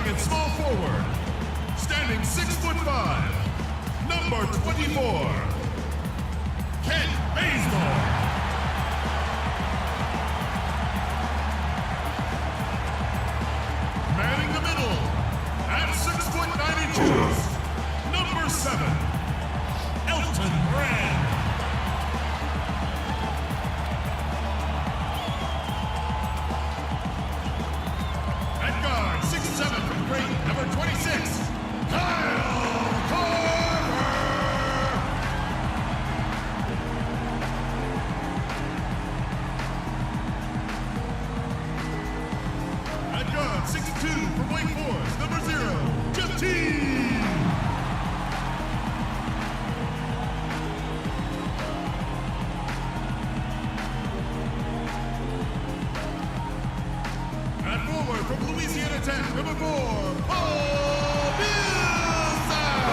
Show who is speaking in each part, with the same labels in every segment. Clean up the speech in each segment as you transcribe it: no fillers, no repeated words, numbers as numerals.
Speaker 1: at small forward, standing 6'5", number 24, Kent Bazemore. Manning the middle at 6'9", number 7, Elton Brand. At guard, 6'7" from Creighton, number 26, Kyle Korver. At guard, 6'2" from Wake Forest, number 0, Jeff Teague. At forward from Louisiana Tech, number 4, Paul Millsap.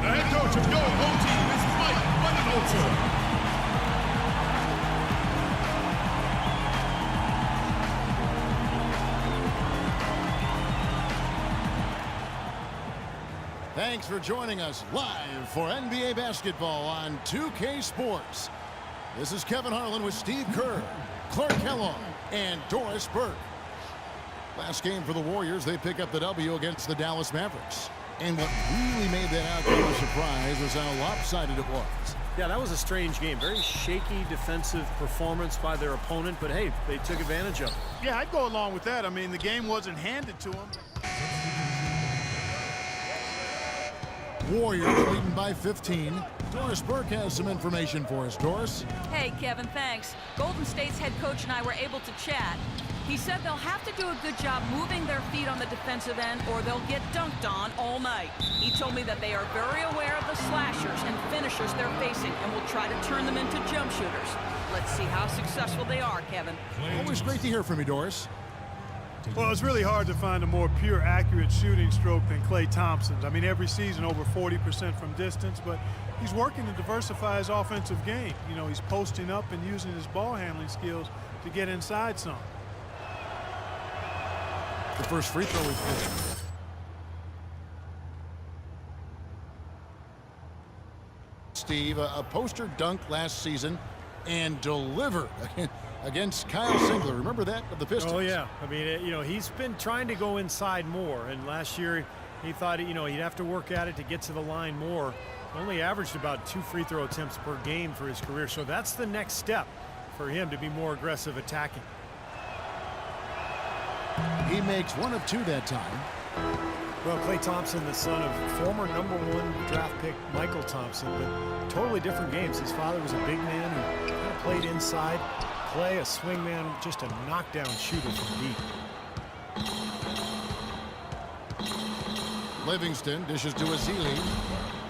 Speaker 1: The head coach of Go Home Team is Mike Budenholzer.
Speaker 2: Thanks for joining us live for NBA basketball on 2K Sports. This is Kevin Harlan with Steve Kerr, Clark Kellogg, and Doris Burke. Last game for the Warriors, they pick up the W against the Dallas Mavericks. And what really made that outcome a surprise was how lopsided it was.
Speaker 3: Yeah, that was a strange game. Very shaky defensive performance by their opponent, but hey, they took advantage of it.
Speaker 4: Yeah, I'd go along with that. I mean, the game wasn't handed to them.
Speaker 2: Warriors leading by 15. Doris Burke has some information for us. Doris?
Speaker 5: Hey, Kevin, thanks. Golden State's head coach and I were able to chat. He said they'll have to do a good job moving their feet on the defensive end or they'll get dunked on all night. He told me that they are very aware of the slashers and finishers they're facing and will try to turn them into jump shooters. Let's see how successful they are, Kevin.
Speaker 2: Always great to hear from you, Doris.
Speaker 4: Well, it's really hard to find a more pure, accurate shooting stroke than Klay Thompson's. I mean, every season over 40% from distance, but he's working to diversify his offensive game. You know, he's posting up and using his ball handling skills to get inside some.
Speaker 2: The first free throw is good. Steve, a poster dunk last season and delivered against Kyle Singler. Remember that of the Pistons?
Speaker 3: Oh, yeah. I mean, you know, he's been trying to go inside more, and last year he thought, you know, he'd have to work at it to get to the line more. Only averaged about 2 free throw attempts per game for his career, so that's the next step for him to be more aggressive attacking.
Speaker 2: He makes 1 of 2 that time.
Speaker 3: Well, Klay Thompson, the son of former #1 draft pick Michael Thompson, but totally different games. His father was a big man who kind of played inside. Klay, a swing man, just a knockdown shooter from deep.
Speaker 2: Livingston dishes to Azili.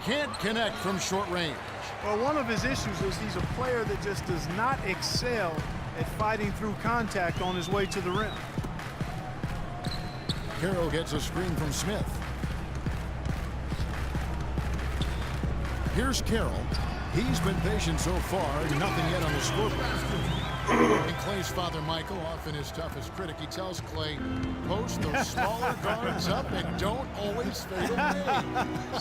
Speaker 2: Can't connect from short range.
Speaker 4: Well, one of his issues is he's a player that just does not excel at fighting through contact on his way to the rim.
Speaker 2: Carroll gets a screen from Smith. Here's Carroll. He's been patient so far, nothing yet on the scoreboard. And Klay's father, Michael, often his toughest critic, he tells Klay, post those smaller guards up and don't always fade away.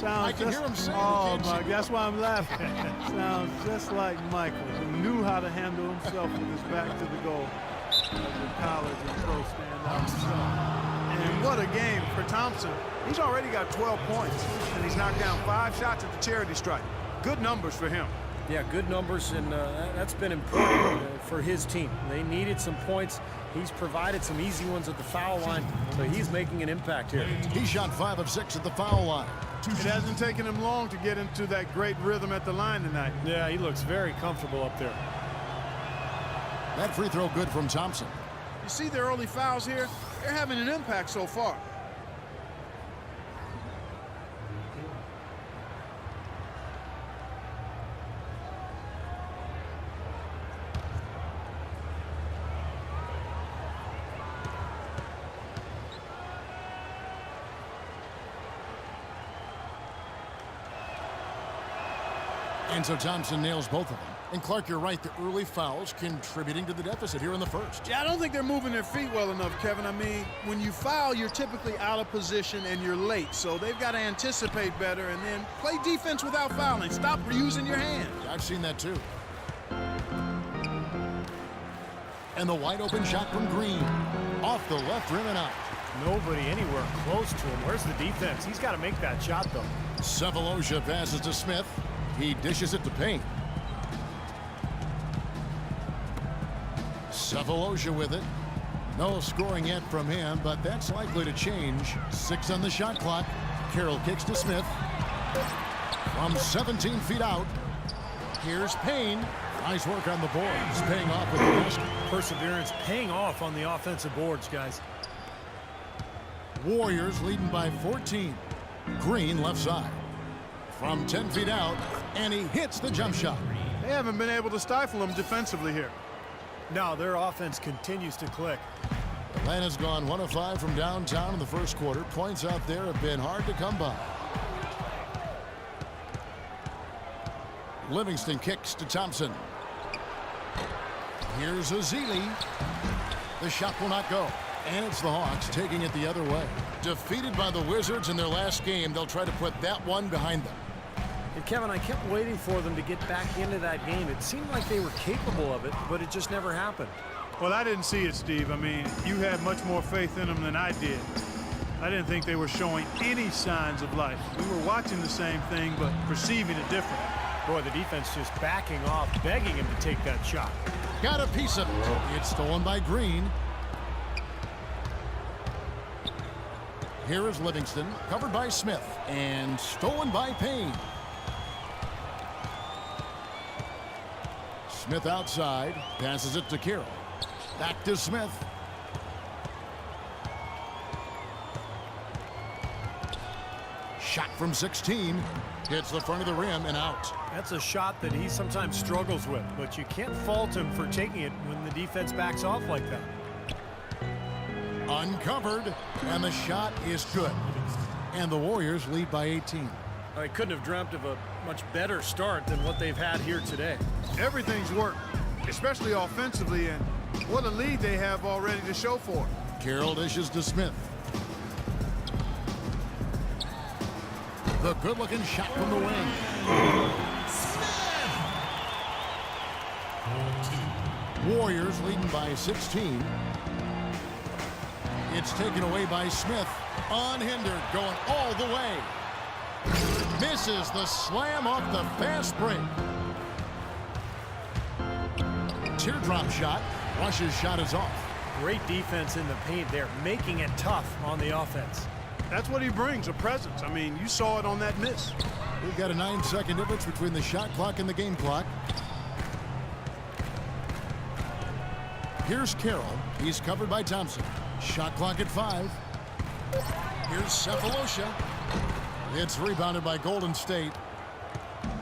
Speaker 2: I can hear him saying
Speaker 4: oh, Mike, that's why I'm laughing. Sounds just like Michael. He knew how to handle himself with his back to the goal as a college and pro standout himself. And what a game for Thompson. He's already got 12 points, and he's knocked down 5 shots at the charity stripe. Good numbers for him.
Speaker 3: Yeah, good numbers, and that's been important for his team. They needed some points. He's provided some easy ones at the foul line, so he's making an impact here.
Speaker 2: He shot 5 of 6 at the foul line.
Speaker 4: It hasn't taken him long to get into that great rhythm at the line tonight.
Speaker 3: Yeah, he looks very comfortable up there.
Speaker 2: That free throw good from Thompson.
Speaker 4: You see their early fouls here? They're having an impact so far.
Speaker 2: And so Thompson nails both of them. And Clark, you're right, the early fouls contributing to the deficit here in the first.
Speaker 4: Yeah, I don't think they're moving their feet well enough, Kevin. I mean, when you foul, you're typically out of position and you're late. So they've got to anticipate better and then play defense without fouling. Stop reusing your hands.
Speaker 2: I've seen that too. And the wide open shot from Green. Off the left rim and out.
Speaker 3: Nobody anywhere close to him. Where's the defense? He's got to make that shot, though.
Speaker 2: Sefolosha passes to Smith. He dishes it to Payne. Sefolosha with it. No scoring yet from him, but that's likely to change. 6 on the shot clock. Carroll kicks to Smith. From 17 feet out. Here's Payne. Nice work on the boards. Paying off with the basket.
Speaker 3: Perseverance paying off on the offensive boards, guys.
Speaker 2: Warriors leading by 14. Green left side. From 10 feet out, and he hits the jump shot.
Speaker 4: They haven't been able to stifle them defensively here.
Speaker 3: Now their offense continues to click.
Speaker 2: Atlanta's gone 1 of 5 from downtown in the first quarter. Points out there have been hard to come by. Livingston kicks to Thompson. Here's Azili. The shot will not go. And it's the Hawks taking it the other way. Defeated by the Wizards in their last game, they'll try to put that one behind them.
Speaker 3: And Kevin, I kept waiting for them to get back into that game. It seemed like they were capable of it, but it just never happened.
Speaker 4: Well, I didn't see it, Steve. I mean, you had much more faith in them than I did. I didn't think they were showing any signs of life. We were watching the same thing, but perceiving it different.
Speaker 3: Boy, the defense just backing off, begging him to take that shot.
Speaker 2: Got a piece of it. It's stolen by Green. Here is Livingston, covered by Smith, and stolen by Payne. Smith outside, passes it to Carroll. Back to Smith. Shot from 16. Hits the front of the rim and out.
Speaker 3: That's a shot that he sometimes struggles with, but you can't fault him for taking it when the defense backs off like that.
Speaker 2: Uncovered, and the shot is good. And the Warriors lead by 18.
Speaker 3: I couldn't have dreamt of a much better start than what they've had here today.
Speaker 4: Everything's worked, especially offensively, and what a lead they have already to show for it.
Speaker 2: Carroll dishes to Smith. The good-looking shot from the wing. Warriors leading by 16. It's taken away by Smith. Unhindered, going all the way. Misses the slam off the fast break. Teardrop shot. Rush's shot is off.
Speaker 3: Great defense in the paint there, making it tough on the offense.
Speaker 4: That's what he brings, a presence. I mean, you saw it on that miss.
Speaker 2: We've got a 9-second difference between the shot clock and the game clock. Here's Carroll. He's covered by Thompson. Shot clock at 5. Here's Sefolosha. It's rebounded by Golden State.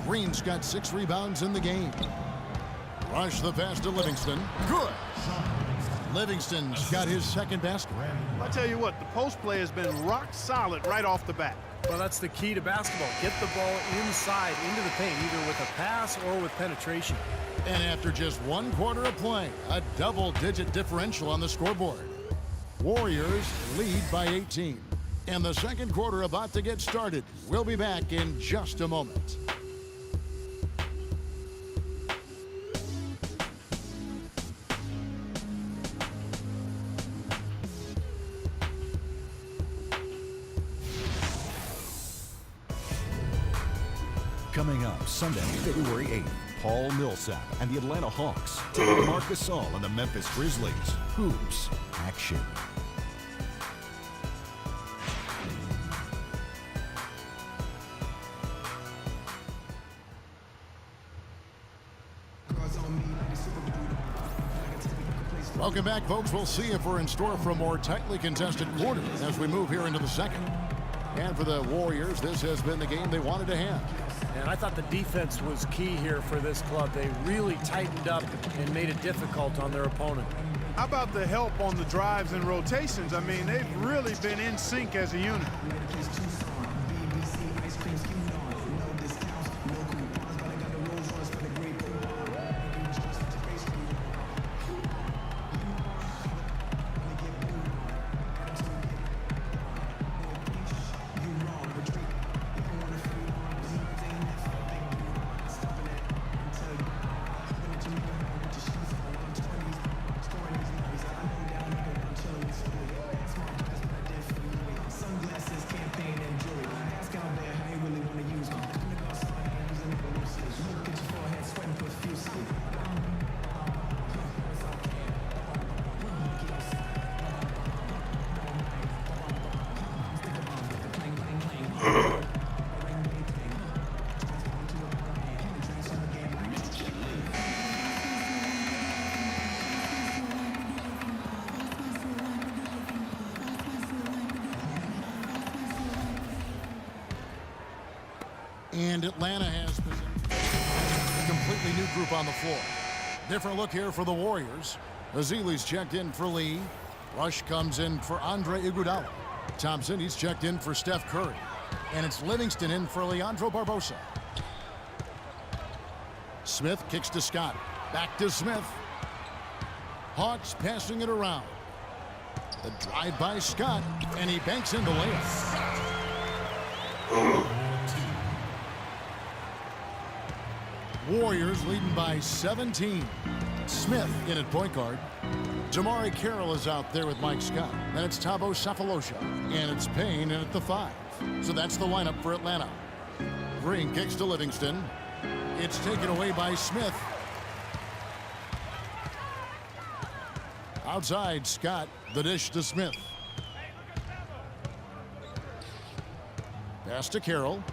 Speaker 2: Green's got 6 rebounds in the game. Rush the pass to Livingston. Good. Livingston's got his second basket.
Speaker 4: I'll tell you what, the post play has been rock solid right off the bat.
Speaker 3: Well, that's the key to basketball. Get the ball inside into the paint, either with a pass or with penetration.
Speaker 2: And after just 1 quarter of play, a double-digit differential on the scoreboard. Warriors lead by 18. And the second quarter about to get started. We'll be back in just a moment.
Speaker 6: Coming up Sunday, February 8th, Paul Millsap and the Atlanta Hawks take Marc Gasol and the Memphis Grizzlies. Hoops action.
Speaker 2: Welcome back, folks. We'll see if we're in store for a more tightly contested quarter as we move here into the second. And for the Warriors, this has been the game they wanted to have.
Speaker 3: And I thought the defense was key here for this club. They really tightened up and made it difficult on their opponent.
Speaker 4: How about the help on the drives and rotations? I mean, they've really been in sync as a unit.
Speaker 2: And Atlanta has a completely new group on the floor. Different look here for the Warriors. Azili's checked in for Lee. Rush comes in for Andre Iguodala. Thompson, he's checked in for Steph Curry. And it's Livingston in for Leandro Barbosa. Smith kicks to Scott. Back to Smith. Hawks passing it around. The drive by Scott, and he banks in the layup. Warriors leading by 17. Smith in at point guard. Jamari Carroll is out there with Mike Scott. Then it's Thabo Sefolosha. And it's Payne in at the 5. So that's the lineup for Atlanta. Green kicks to Livingston. It's taken away by Smith. Outside, Scott, the dish to Smith. Pass to Carroll.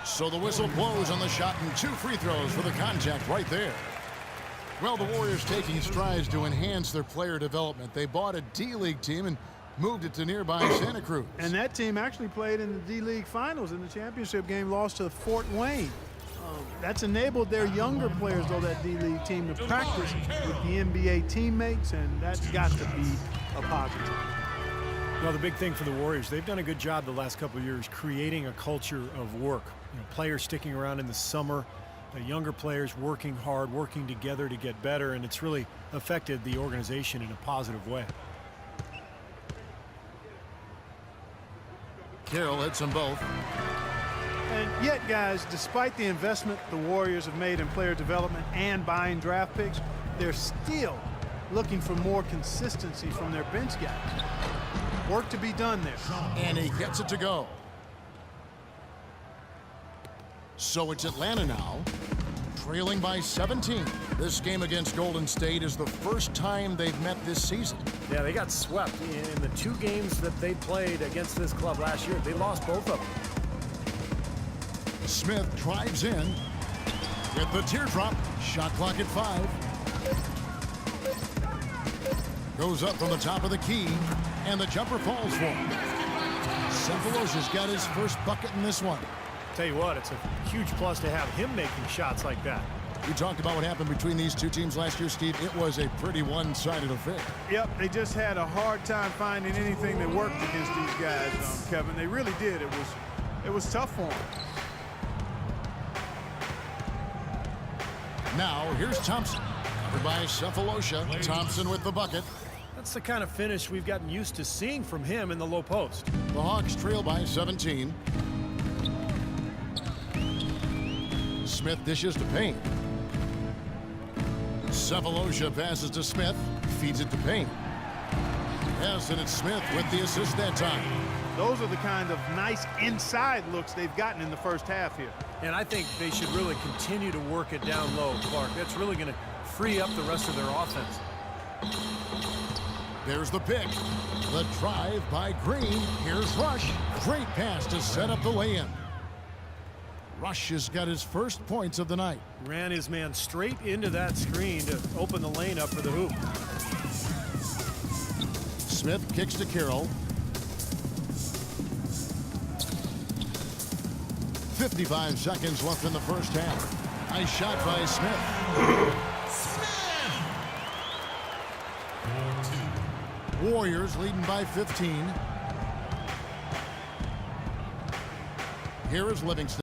Speaker 2: So the whistle blows on the shot and 2 free throws for the contact right there. Well, the Warriors taking strides to enhance their player development. They bought a D-League team and moved it to nearby Santa Cruz.
Speaker 4: And that team actually played in the D-League Finals in the championship game, lost to Fort Wayne. That's enabled their younger players, though, that D-League team, to practice with the NBA teammates, and that's got to be a positive.
Speaker 3: Well, the big thing for the Warriors, they've done a good job the last couple of years creating a culture of work. Players sticking around in the summer, younger players working hard, working together to get better, and it's really affected the organization in a positive way.
Speaker 2: Carroll hits them both.
Speaker 4: And yet, guys, despite the investment the Warriors have made in player development and buying draft picks, they're still looking for more consistency from their bench guys. Work to be done there.
Speaker 2: And he gets it to go. So it's Atlanta now, trailing by 17. This game against Golden State is the first time they've met this season.
Speaker 3: Yeah, they got swept in the 2 games that they played against this club last year. They lost both of them.
Speaker 2: Smith drives in with the teardrop. Shot clock at 5. Goes up from the top of the key, and the jumper falls for him. Sefolosha's got his first bucket in this one.
Speaker 3: Tell you what, it's a huge plus to have him making shots like that.
Speaker 2: We talked about what happened between these 2 teams last year, Steve. It was a pretty one-sided affair.
Speaker 4: Yep, they just had a hard time finding anything that worked against these guys, Kevin. They really did. It was tough for them.
Speaker 2: Now, here's Thompson. Covered by Sefolosha. Thompson with the bucket.
Speaker 3: That's the kind of finish we've gotten used to seeing from him in the low post.
Speaker 2: The Hawks trail by 17. Smith dishes to Payne. Sefolosha passes to Smith. Feeds it to Payne. Yes, and it's Smith with the assist that time.
Speaker 4: Those are the kind of nice inside looks they've gotten in the first half here.
Speaker 3: And I think they should really continue to work it down low, Clark. That's really going to free up the rest of their offense.
Speaker 2: There's the pick. The drive by Green. Here's Rush. Great pass to set up the lay-in. Rush has got his first points of the night.
Speaker 3: Ran his man straight into that screen to open the lane up for the hoop.
Speaker 2: Smith kicks to Carroll. 55 seconds left in the first half. Nice shot by Smith. Warriors leading by 15. Here is Livingston.